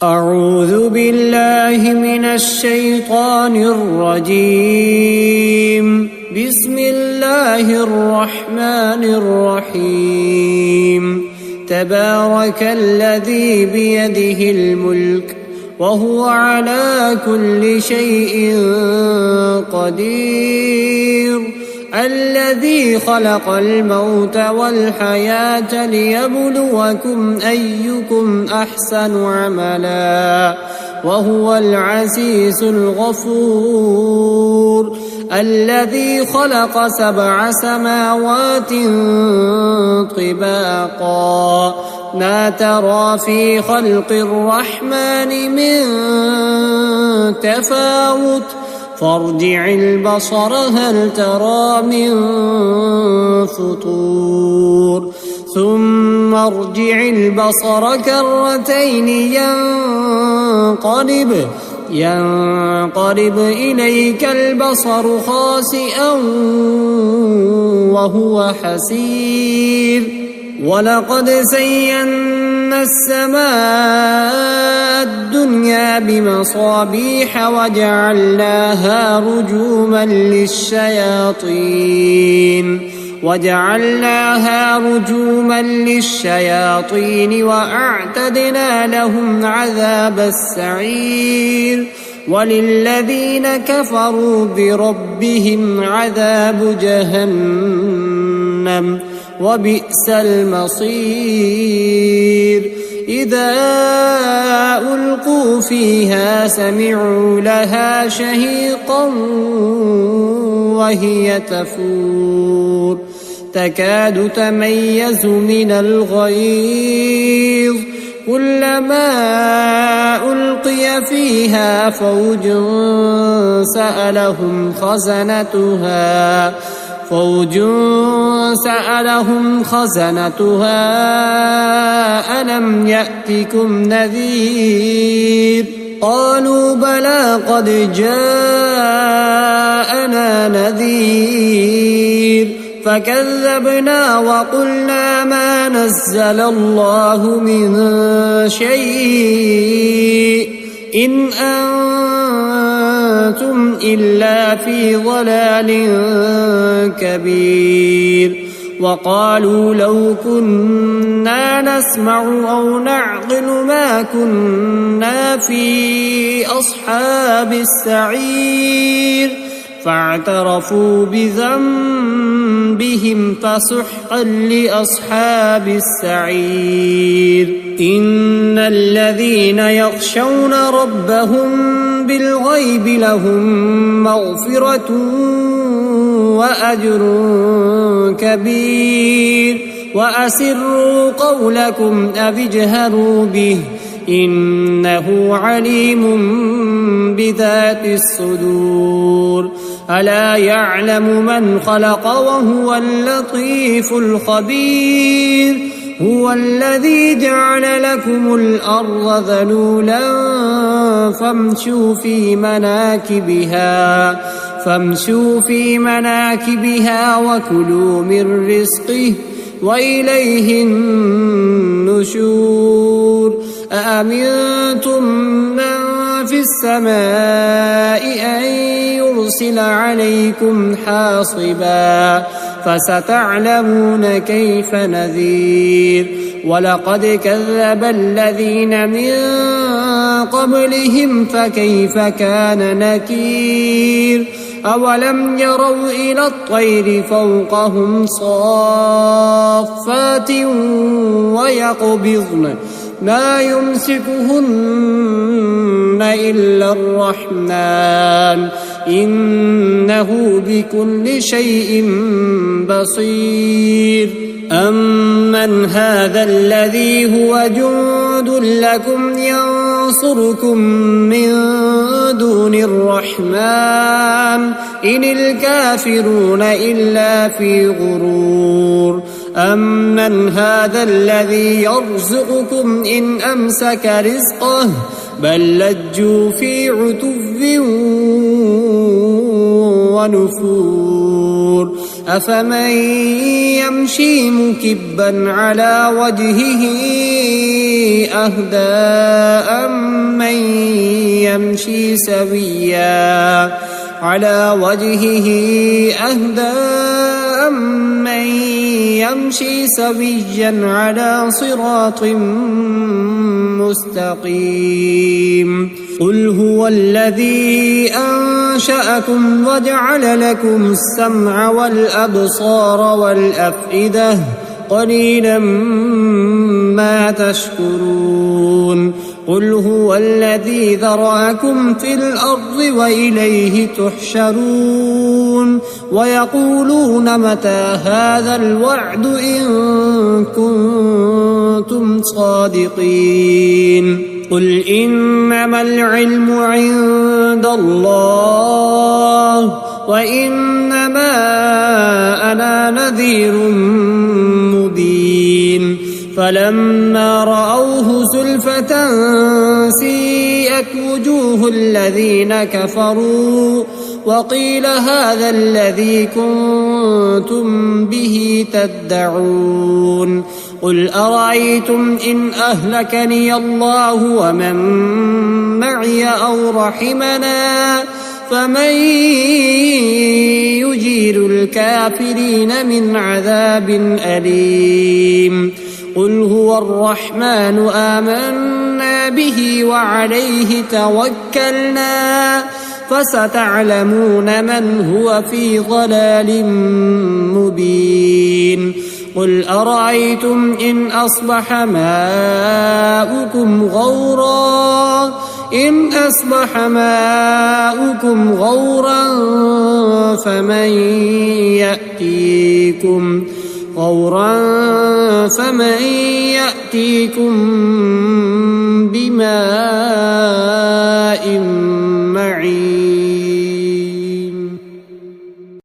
أعوذ بالله من الشيطان الرجيم. بسم الله الرحمن الرحيم. تبارك الذي بيده الملك وهو على كل شيء قدير. الذي خلق الموت والحياة ليبلوكم أيكم أحسن عملا وهو العزيز الغفور. الذي خلق 7 سماوات طباقا ما ترى في خلق الرحمن من تفاوت فارجع البصر هل ترى من فطور ثم ارجع البصر كرتين ينقلب إليك البصر خاسئا وهو حسير. ولقد زينا السماء الدنيا بمصابيح وجعلناها رجوما للشياطين وأعتدنا لهم عذاب السعير. وللذين كفروا بربهم عذاب جهنم وبئس المصير. إذا ألقوا فيها سمعوا لها شهيقا وهي تفور تكاد تميز من الغيظ كلما ألقي فيها فوج سألهم خزنتها ألم يأتكم نذير قالوا بلى قد جاءنا نذير فكذبنا وقلنا ما نزل الله من شيء إن أنتم إلا في ضلال كبير. وقالوا لو كنا نسمع أو نعقل ما كنا في أصحاب السعير فاعترفوا بذنبهم فسحقا لأصحاب السعير. إن الذين يخشون ربهم بالغيب لهم مغفرة وأجر كبير. وأسروا قولكم أو اجهروا به إنه عليم بذات الصدور. ألا يعلم من خلق وهو اللطيف الخبير. هو الذي جعل لكم الأرض ذلولا فامشوا في مناكبها وكلوا من رزقه وإليه النشور. أأمنتم من في السماء أن يرسل عليكم حاصبا فستعلمون كيف نذير. ولقد كذب الذين من قبلهم فكيف كان نكير. أولم يروا إلى الطير فوقهم صافات ويقبضن ما يمسكهن إلا الرحمن إنه بكل شيء بصير. أمن هذا الذي هو جند لكم ينصركم من دون الرحمن إن الكافرون إلا في غرور. أمن هذا الذي يرزقكم إن أمسك رزقه بل لجوا في عتو ونفور. أفمن يمشي مكبا على وجهه أهدى أمن يمشي سويا على صراط مستقيم قل هو الذي أنشأكم وجعل لكم السمع والأبصار والأفئدة قليلا ما تشكرون قل هو الذي ذرأكم في الأرض وإليه تحشرون ويقولون متى هذا الوعد إن كنتم صادقين قل إنما العلم عند الله وإنما أنا نذير مبين فلما رأوه زلفة سيئت وجوه الذين كفروا وقيل هذا الذي كنتم به تدعون قل أرأيتم إن أهلكني الله ومن معي أو رحمنا فمن يجير الكافرين من عذاب أليم قل هو الرحمن آمنا به وعليه توكلنا فستعلمون من هو في ضلال مبين قل أرأيتم إن أصبح ماؤكم غورا فمن يأتيكم بماء